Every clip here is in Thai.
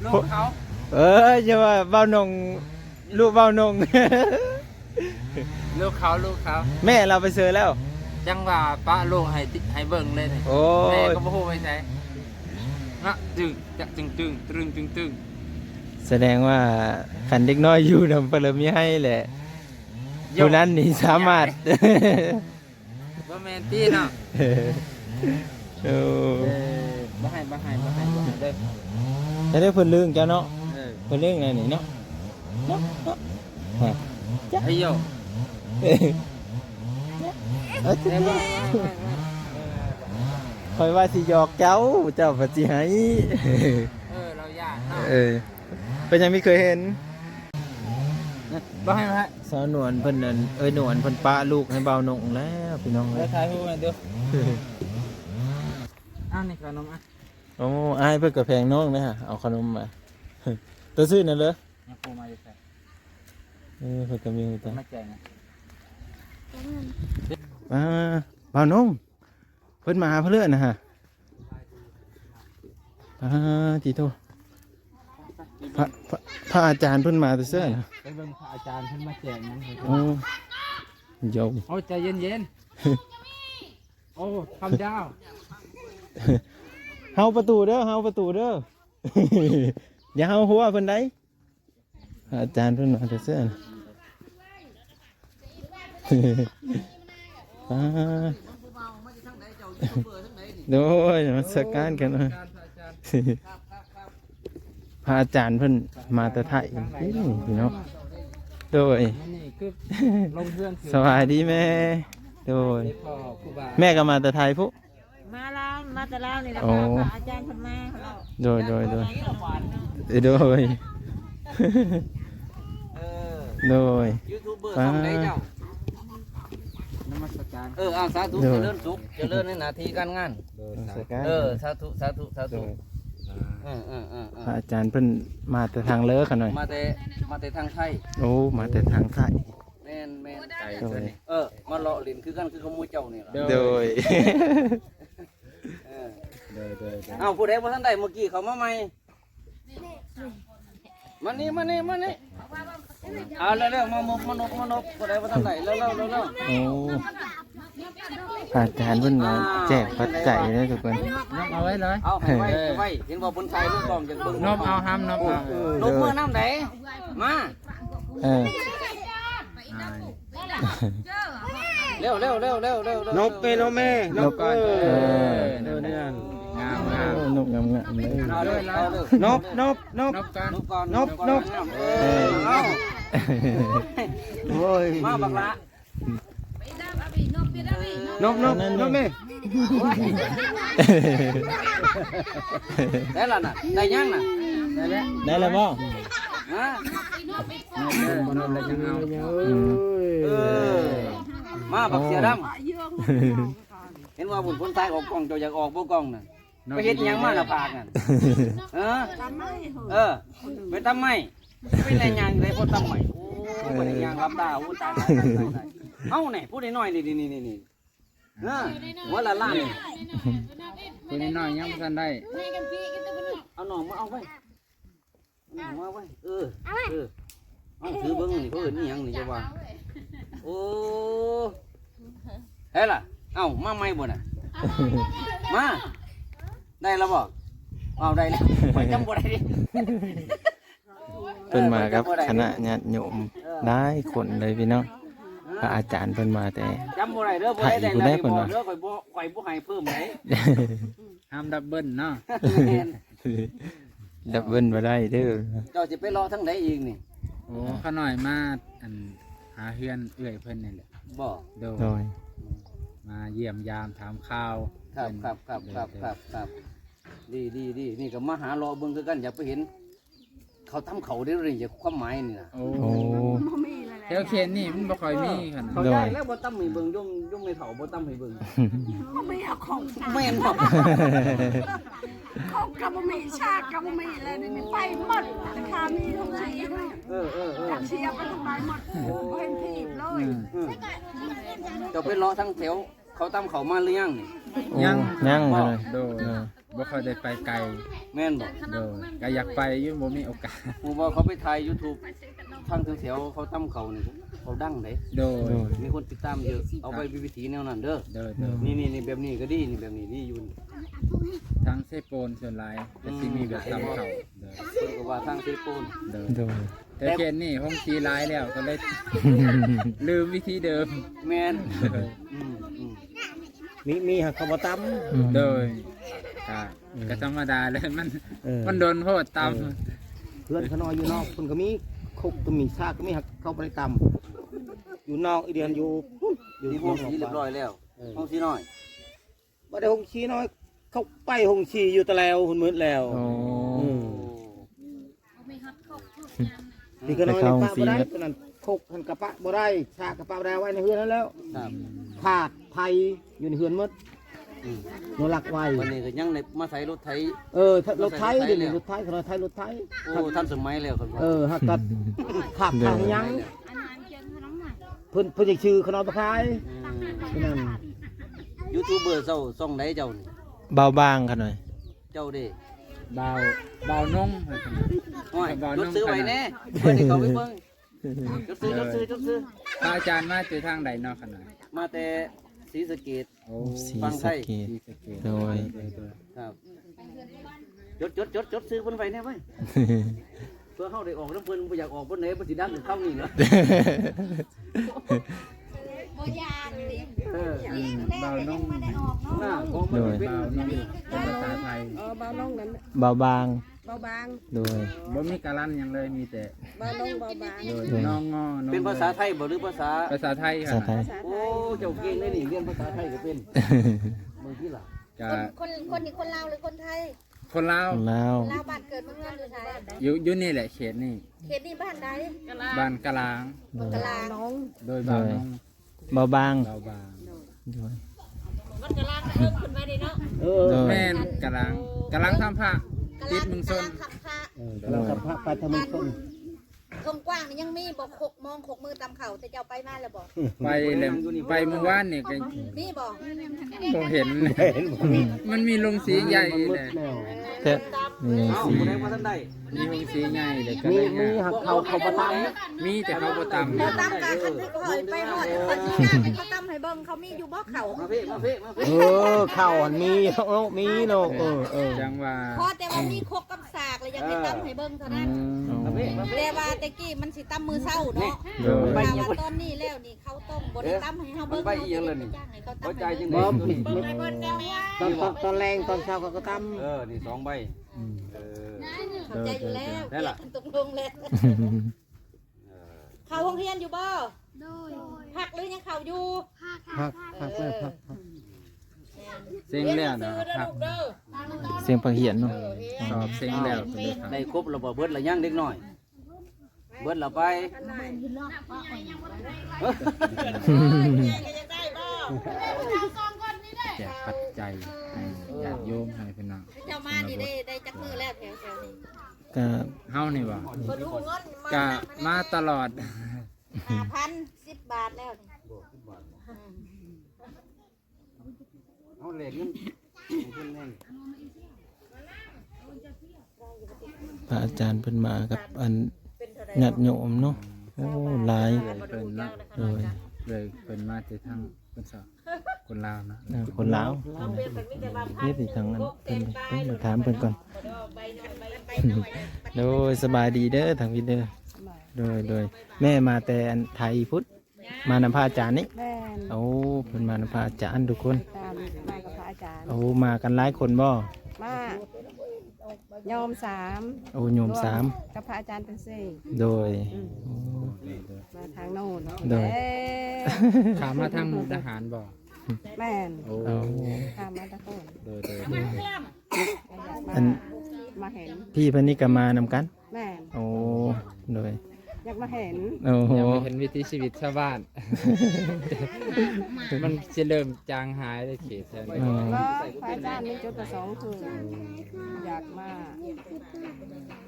ลูกเขา จะว่าเบ้านงลูกเบ้านง ลูกเขา แม่เราไปเจอแล้ว จังว่าป้าลูกให้เบิ่งเลยนี่ โอ้ แม่ ย ก็บ่ฮู้ไปไสนะจึงจะตึงตึง แสดงว่าขันเด็กน้อยอยู่นำเปลือมีให้แหละผู้นั้นนี่สามารถ บ่แม่นตีเนาะ โอ้ บ่ให้เด้อ จะได้เพิ่นเรื่องจ้าเนาะ เออ เพิ่นเรื่องอะไรนี่เนาะฮะ ไอ้โย เอ้ย เอ้ยบ่ คอยว่าสิหยอกเจ้าปฏิให้ เราย่านเนาะ เป็นยังไม่เคยเห็น บ่ให้ สาวหนวลเพิ่นนั่นหนวลเพิ่นปะลูกให้เบาหนงแล้วพี่น้อง แล้วถ่ายรูปมาดูนี่ขนมอ่ะ โอ้อายเพิ่นก็แพงน้องนะฮะเอาขนมมา ตัวซื้อนั่นเหรอ ยังปูมาอยู่ใส่ เพิ่นก็มีตัว มาแจกนะ เบาหนงเพิ่นมาหาเพื่อนนะฮะจีโตพระอาจารย์เพิ่นมาตัวเสื้อนะ ไปเบิ่งพระอาจารย์เพิ่นมาแจกหยัง โอ้โย โอ้ใจเย็นๆโอ้คำดาว เฮาประตูเด้อ อย่าเฮาหัวเพิ่นได้อาจารย์เพิ่นมาแต่เสื้อนะ โดยมาสักการกันนะพระอาจารย์เพิ่นมาแต่ไทยพี่น้องโดย นี่คือลงเพื่อน สวัสดีแม่โดยแม่ก็มาแต่ไทยพุ มาแล้วมาแต่แล้วนี่แหละ โอ้ ค่ะอาจารย์คนมาเขา โดยโดย เออ โดย ยูทูบเบอร์ทำได้เจ้านมัสการสาธุเจริญสุขเจริญในหน้าที่การงานสาธุสาธุพระอาจารย์เพิ่นมาแต่ทางเลอกันหน่อย มาแต่ทางไทย โอ้มาแต่ทางไทย แม่นไก่ตัวนี้มาเลาะลิ้นคือกันคือขโมยเจ้านี่ล่ะ โดย เอ้าผู้ใดบ่ทันได้เมื่อกี้เขามาใหม่มานี่เอาเร็วๆมานบผู้ใดบ่ทันได้เร็ว โอ้พระอาจารย์เพิ่นมาแจกปัจจัยนะทุกคน นบเอาไว้เลยเอาให้ไว้เห็นบ่เพิ่นใส่ลูกกล้องจังเบิ่งนบเอาห้ามนบเอานบเมื่อน้ำใดมาเร็วนบแม่นบก่อนเดี๋ยวนี้งามนกงามเลย เอาเลยนบก่อนโอ้ย มาบักละนบแม่ได้แล้วน่ะได้ยังน่ะได้แล้ว ได้แล้วบ่ ฮะมาบักเสียดำเห็นว่าบุญคนตายออกกล้องเจ้าอยากออกบ่กล้องน่ะไปเฮ็ดหยังมาละพากน่ะไปทำไมเป็นไรยางได้บ่ทำไมโอ้บ่ได้ยางรับตาโอ้ตายเอ้านี่พูดน้อยๆนี่หัวละล้านนี่พูดน้อยๆยังบ่ทันได้เอาหน่อมาเอาไว้มาไว้เอาถือเบิ่งนี่เขาเอิ้นอีหยังนี่จะว่าโอ้เฮ้ยล่ะเอ้ามาใหม่บ่น่ะมาได้แล้วบ่เอาได้แล้วข่อยจำบ่ได้ดิ เพิ่นมากับคณะญาติโยมได้คนเลยพี่น้องพระอาจารย์เพิ่นมาแต่ จำบ่ได้เด้อบ่ได้ได้เด้อข่อยบ่ให้เพิ่มไหนห้ามดับเบิ้ลเนาะ ดับเบิ้ลมาได้เด้อ เจ้าจะไปรอทั้งไหนอีกนี่ โอ้ข้าหน่อยมาหาเฮือนเอื้อยเพิ่นนี่แหละ บ่ โด โดย มาเยี่ยมยามถามข่าว ครับดีนี่ก็มาหารอเบิ่งคือกันอยากไปเห็น เขาทำเขาได้เลยอย่างความหมายนี่นะ โอ้ โอ้ แถวเคนนี่มันบ่ค่อยมีขนาด เขาได้แล้วบ่ตั้มให้เบิ่งย่อมไม่เฒ่าบ่ตั้มให้เบิ่ง ไม่เอาของ แม่นบ่ ของกับไม่ชาติกับไม่อะไรนี่ไปหมดราคามีเท่าไหร่ อยากเชียร์ไปทำไมหมดเห็นทีเลย เจ้าไปรอทั้งแถวเขาตั้มเขามาหรือยังนี่ ยังเลย โด บ่ค่อยได้ไปไกล แม่นบ่ โดยก็อยากไปอยู่บ่มีโอกาส ผมว่าเขาไปถ่าย YouTube ทางแถวๆเขาตั้มเขานี่เขาดังเด้ โดย มีคนติดตามเยอะเอาไปวิถีแนวนั้นเด้อ โดยโดย นี่แบบนี้ก็ดีนี่แบบนี้ดีอยู่นี่ ทั้งเซโปนส่วนหลายก็สิมีแบบทำเขาโดย เพิ่นก็ว่าทางซีปูน โดย โดย แต่เขตนี่ห้องสีร้ายแล้วก็เลย ลืมวิธีเดิม แม่น โดย อืม มีหักเขาบ่ต โดยก็ธรรมดาเลยมัน ำ มันโดนโพดตาม เพื่อนเขานอนอยู่นอกคนก็มีคุกก็มีซากก็มีหักเขาบ่ได้ตำอยู่นอกอีเดียนอยู่อยู่ นี่ห้องสีเรียบร้อยแล้วห้องสีน้อย บ่ได้หงชีน้อยเขาไปหงชีอยู่ตะแล้วหุ่นมืดแล้ว โอ้ นี่ก็น้อยในปะบ่ได้ตอนนั้นคุกหันกระปะบ่ได้ซากกระปะบ่ได้ไว้ในเฮือนนั้นแล้ว ครับ ขาดไทยอยู่ในเฮือนหมดโนหลักไว้ วันนี้ก็ยังได้มาใส่รถไถ รถไทยเดี๋ยวนี้รถไทยเขารถไทย โอ้ทันสมัยแล้วครับ หักกัดขับทางยังเพิ่นจะชื่อขนมตะไคร้นั่น ยูทูบเบอร์เจ้าซ่องไหนเจ้านี่ เบาบางกันหน่อย เจ้าเด้ เบาเบานุ่ง ห้อยจดซื้อไว้แน่เพิ่นให้เขาไปเบิ่งจดซื้อ พระอาจารย์มาจากทางใดเนาะขนาด มาแต่ศรีสะเกษ โอ้ สี ฟังไท สะ ย เกต ที่สะเกษ โดย ครับจดซื้อเพิ่นไว้แน่เว้ยเพื่อเฮาได้ออกน้ำเพิ่นบ่อยากออกเพิ่นไหนบ่สิดังถึงเข้านี่เหรอ บ่ยานดิ เออ เบานุ่ง หน้าของมันเป็น เบานุ่งเป็นภาษาไทย เบาลงนั้น เบาบาง เบาบาง โดย บ่มีการันหยังเลยมีแต่ เบาลงเบาบาง โดยน้องงอน้อง เป็นภาษาไทยบ่หรือภาษา ภาษาไทย ภา ค่ะ ษาไทย โอ้เจ้าเก่งเลยนี่เรียนภาษาไทยก็เป็นบางทีล่ะ ก็ คนนี่คนลาวหรือคนไทย คนลาว แล้ว ลาวบ้านเกิดเมืองนอนอยู่ไทย อยู่นี่แหละเขตนี่ เขตนี้บ้านใด บ้านกะลาง กะลาน้อง โดยเบาน้อง เบาบาง เบาบาง โดย มันกะลาเอิ้นขึ้นมาได้เนาะ โดย แม่นกะลางกะลางทำผ้าติดมึงซน ขับพระ เราสัมภาษณ์ไปทำมันคน ทงกว้างนี่ยังมีบอก6 โมง 6 มือตามเข่าแต่เจ้าไปมาแล้วบอก ไปเลยไปเมื่อวานนี่ก็ มีบอก บ่เห็น เห็นบ่ มันมีลงสีใหญ่ มันมื เล ด ย แล้ว แต่นี่ เอ้า สี บ่ได้มาทันได้ มีลงสีใหญ่เลยก็ มี เลย มี ยาก หักเขาบ่ต มีแต่เขาบ่ตำ เขาตามการคันที่เขาไปหอดคนที่งานเขาตามให้เบิ่งเขามีอยู่บ่เข่า มาพี่มาพี่มาพี่ เข้าอันมีมีเนาะจังว่า พอแต่ว่ามีคกกับสากเลยยังไปตามให้เบิ่งเท่านั้น มาพี่มาพี่ แต่ว่าแต่กี้มันสิตามมือเศร้าเนาะ โดย แต่ว่าตอนนี้แล้วนี่เขาต้มบ่ได้ตามให้เฮาเบิ่งเขาจ้างให้เขาตาม เข้าใจ ให้ จัง เบิ่ง ได๋ ตอนแรงตอนเช้าก็ต นี่2ใบเออ เข้าใจอยู่แล้วเรียกกันตกลงแล้วเขาโรงเรียนอยู่บ่พักหรือยังเข้าอยู่ ำพักแล้วพัก เซ็งแล้วนะ เด้อ ครับ ลูกเด้อ เสียงผักเหียนเนาะ สอบเซ็งแล้วก็เลยครับ ได้ครบแล้วบ่เบิดละยังเด็กน้อย เบิดละไป แจกปัจจัยให้ญาติโยมให้พี่น้อง เจ้ามานี่ได้จักมือแล้วแถวนี้ ก็ เฮานี่บ่ บ่รู้เงิน ก็มาตลอด 5,010 บาทแล้วนี่ เอาเลขเงินเพิ่นแน่น พระอาจารย์เพิ่นมากับอันญาติโยมเนาะโอ้หลาย เลยเพิ่นเนาะ โดย เลยเพิ่นมาที่ทางเพิ่นสอบคนลาวเนาะ คนลาวเฮ็ดอีกทางนั้นเพิ่นมาถามเพิ่นก่อนโดยสบายดีเด้อทางพี่เด้อโดยแม่มาแต่อันไทยพุทธมานำพระอาจารย์นี่ แม่น โอ้เพิ่นมานำพระอาจารย์ทุกคน ตามมากับพระอาจารย์ โอ้มากันหลายคนบ่ มาโยม3 โอ้โยมสาม กับพระอาจารย์เป็น4 โดย มาทางโน่น โดย ถามมาทางมุกดาหารบ่ แม่น โอ้ เอา ข้ามมาตะโกน โดย อัน มาเห็น พี่เพิ่นนี่ก็มานำกัน แม่น โอ้โดย อยากมาเห็น โอ้โห ยังไม่เห็นวิถีชีวิตชาวบ้าน มันจะเริ่มจางหายเลยเขตแถวนี้ อ๋อ ก็พระอาจารย์มีจุดประสงค์คืออยากมา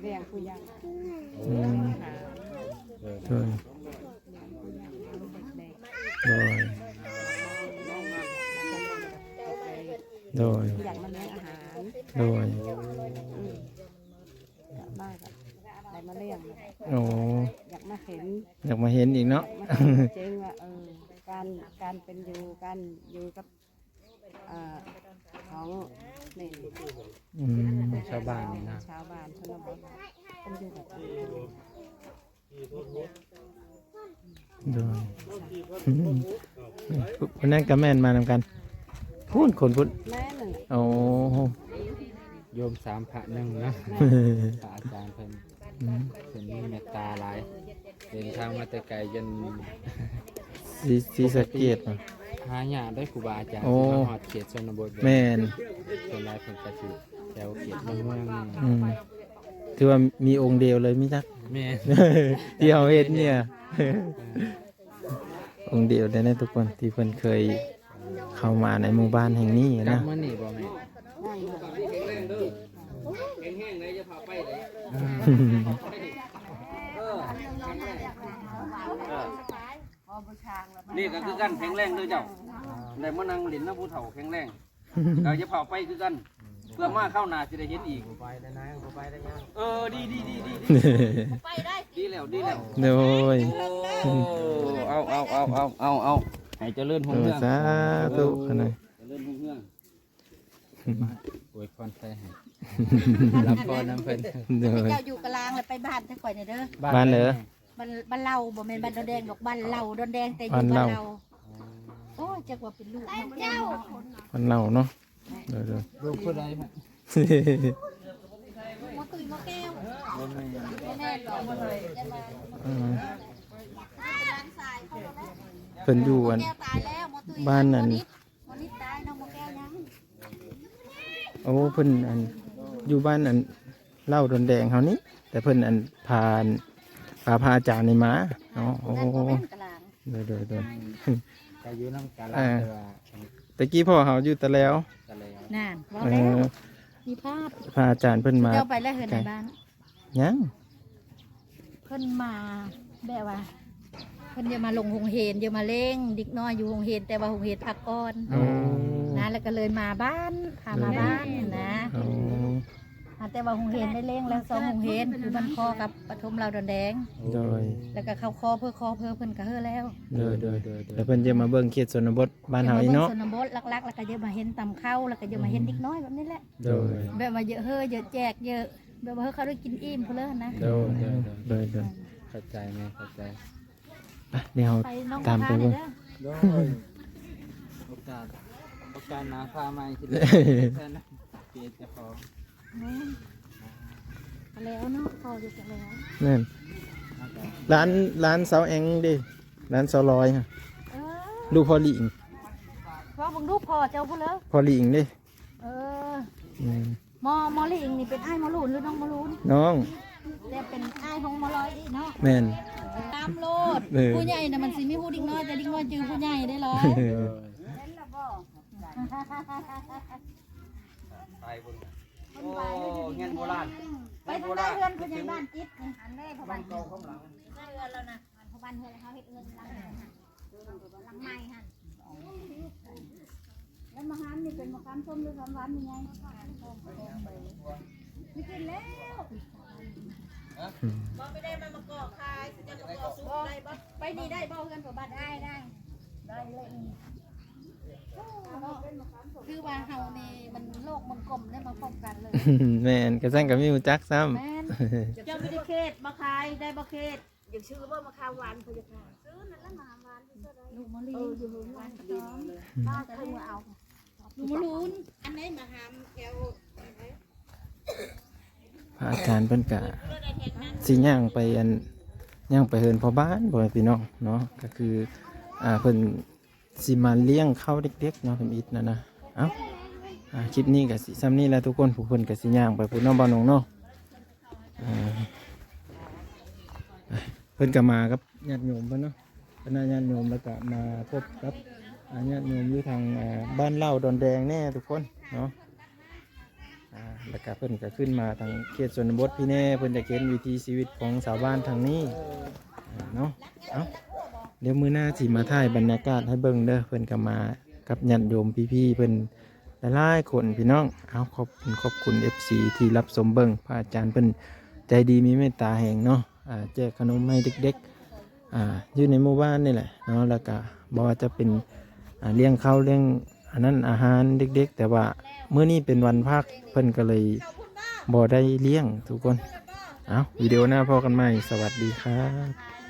เลี้ยงผู้ยัง อืม หา โดย เด็ก โดยโดย อยากมาเลี้ยงอาหาร โด อยากมากอะได้มาเลี้ยง โอ้ อยากมาเห็น อยากมาเห็นอีกเนาะ มาเห็นจริงว่าการเป็นอยู่การอยู่กับของนี่ อืม ชาวบ้านนี่นะ ชาวบ้านชนบทเป็นอยู่แบบนี้ โดยคนนั้นกับแม่นมานำกันพูดคนพูด แม่หนึ่ง โอ้ โยม3 พระ1นะพระอาจารย์เพิ่นมีเมตตาหลายเดินทางมาแต่ไกลจน สีสะเกต หายากได้ครูบาอาจารย์ โอ้ ที่มาฮอดเขตชนบท แม่น ส่วนหลายเพิ่นก็สิแถวเขตเมือง อืมถือว่ามีองค์เดียวเลยมิจัก แม่ ที่เราเห็นเนี่ย องค์เดียวได้นะทุกคนที่เพิ่นเคยเข้ามาในหมู่บ้านแห่งนี้ กลั นะ บมานี่บ่แม่ แห้งๆเลยจะพาไปเลยนี่ก็คือกันแข็งแรงเลยเจ้าได้มานั่งเล่นน้ำผู้เฒ่าแข็งแรงเราจะเผาไปคือกัน เพื่อมาเข้านาจะได้เห็นอีกไปได้นะไปได้ยังดีดีแล้วดีแล้ว โดย เอาให้เจริญหุ่งเรื่อง สาธุขนาด เจริญหุ่งเรื่อง อวยพรไปให้รับพรน้ำเพิ่น โดย เจ้าอยู่กลางเลยไปบ้านทั้งข่อยเนี่ยเด้อ บ้านเหรอ บ้านเราบ่แม่นบ้านดอนแดงดอกบ้านเราดอนแดงแต่อยู่ บ้าน บ้าน เรา เราโอ้ยจักว่าเป็นลูกของเจ้า มันเน่าเนาะโดย ลูกผู้ใดแม่ หมอตุ้ยหมอแก้ว บ่แม่ แม่ก็บ่เลยจะมา อืม เป็นร้านทรายเขาแล้ว เพิ่นอยู่อัน แก้วตายแล้วหมอตุ้ย บ้านนั้น หมอนิดตายน้องหมอแก้วยัง โอ้เพิ่นอันอยู่บ้านอันเล่าดอนแดงเฮานี้แต่เพิ่นอันพาอาจารย์นี่มาเนาะโอ้ นั่นก็แม่นกลาง โดย ก็อยู่นำกาลา อ่า แต่ว่า ตะกี้พ่อเฮาอยู่แต่แล้ว ก็แล้ว นั่นว่า เอ แล้ว อ มีภาพ พาอาจารย์เพิ่นมา เจ้าไปแล้วเห็นในบ้าน ยัง เพิ่นมาแบบว่าเพิ่นจะมาลงหงเฮนจะมาเล่งดิกน้อยอยู่หงเฮนแต่ว่าหงเฮนพักก่อน โอ้ นะแล้วก็เลยมาบ้านพามาบ้านนะ โอ้ แต่ว่าหงเฮนได้เล่งแล้วซ้อมหงเฮนคือมันคอกับปฐมเราวดอนแดง โดย แล้วก็เข้าคอเพื่อเพิ่นก็เฮือแล้ว โดยแล้วเพิ่นจะมาเบิ่งเขตชนบทบ้านเฮาอีกเนาะ ส่วนนบดลักๆแล้วก็เยอะมาเห็นตำเข้าแล้วก็เยอะมาเห็นดิกน้อยแบบนี้แหละ โดย แบบว่าเยอะเฮือเยอะแจกเยอะแบบว่าเฮือเขาได้กินอิ่มเพื่อเลยนะ โดย เข้าใจแม่เข้าใจ ไปเดี๋ยว ไปน้อง ตามไป พา เบิ่ง เด้อ โอกาสหน้าพาใหม่ที่แท้นะเกียรติเจ้าของ แล้วเนาะพออยู่กันแล้ว นั่นร้านเสาแองดิร้านเสาลอยฮะ เออ ลูกพอหลิง พอเบิ่งรูปพอเจ้าพุ่นเลย พอหลิงดิ เออ อืม มอลิงนี่เป็นอ้ายมอลูนหรือน้องมอลูน น้อง แต่เป็นอ้ายของมอลอยอีเนาะ แม่น ตามโลด เออ ผู้ใหญ่น่ะมันสิมีผู้ดิ้งน้อยแต่ดิ้งน้อยจือผู้ใหญ่ได้หรอ ไปบนโอ้เงินโบราณ ไปทางใดเรือนผู้ใหญ่บ้านจิตนี่อันแรกเขาบ้านเก่าข้างหลังได้เรือนแล้วนะเขาบ้านเฮือนเขาเฮ็ดเรือนหลังหลังใหม่หั่นแล้วมะขามนี่เป็นมะขามส้มหรือมะขามหวานยังไงไม่กินแล้วบ่ไม่ได้มาก่อคายจะมาก่อซุปได้บ่ไปนี่ได้บ่เฮือนกับบ้านได้เลยคือว่าเฮานี่มันโลกมันกลมได้มาพบกันเลย แม่นกระซั่งก็มีฮู้จักซ้ำ แม่นเจ้าไม่ได้เขตมาขายได้บ่เขตอยากชื่อว่ามาขายหวานเขาจะขายซื้อนั่นละมาหวานที่เท่าไรลูกมะลิอยู่หวานกระดองป้าจะให้เอาลูกมะลุนอันไหนมาหามแก้ว พระอาจารย์เพิ่นก็สิย่างไปย่างไปเฮินพ่อบ้านบ่ให้พี่น้องเนาะก็คือเพิ่นสิมาเลี้ยงข้าวเด็กๆเนาะเพิ่นอิดนะเอ้าคลิปนี้ก็สิซ้ำนี้แหละทุกคนผู้เพิ่นก็สิย่างไปพุ่นเน้องบ้านน้องเนาะเพิ่นก็มากับญาติโยมเพิ่นเนาะคณะญาติโยมแล้วก็มาพบกับญาติโยมอยู่ทางบ้านเล่าดอนแดงแน่ทุกคนเนาะแล้วก็เพิ่นก็ขึ้นมาทางเขตชนบทพี่แน่เพิ่นจะเห็นวิถีชีวิตของชาวบ้านทางนี้เนาะเอ้าเดี๋ยวมื้อหน้าสิมาถ่ายบรรยากาศให้เบิ่งเด้อเพิ่นก็มากับญาติโยมพี่ๆเพิ่น หลายๆคนพี่น้องเอาขอบคุณ FC ที่รับชมเบิ่งพระอาจารย์เพิ่นใจดีมีเมตตาแห่งเนาะแจกขนมให้เด็กๆอยู่ในหมู่บ้านนี่แหละเนาะแล้วก็บ่ว่าจะเป็นเลี้ยงข้าวเลี้ยงอันนั้นอาหารเด็กๆแต่ว่ามื้อนี้เป็นวันพักเพิ่นก็เลยบ่ได้เลี้ยงทุกคนเอาวิดีโอหน้าพอกันใหม่สวัสดีครับ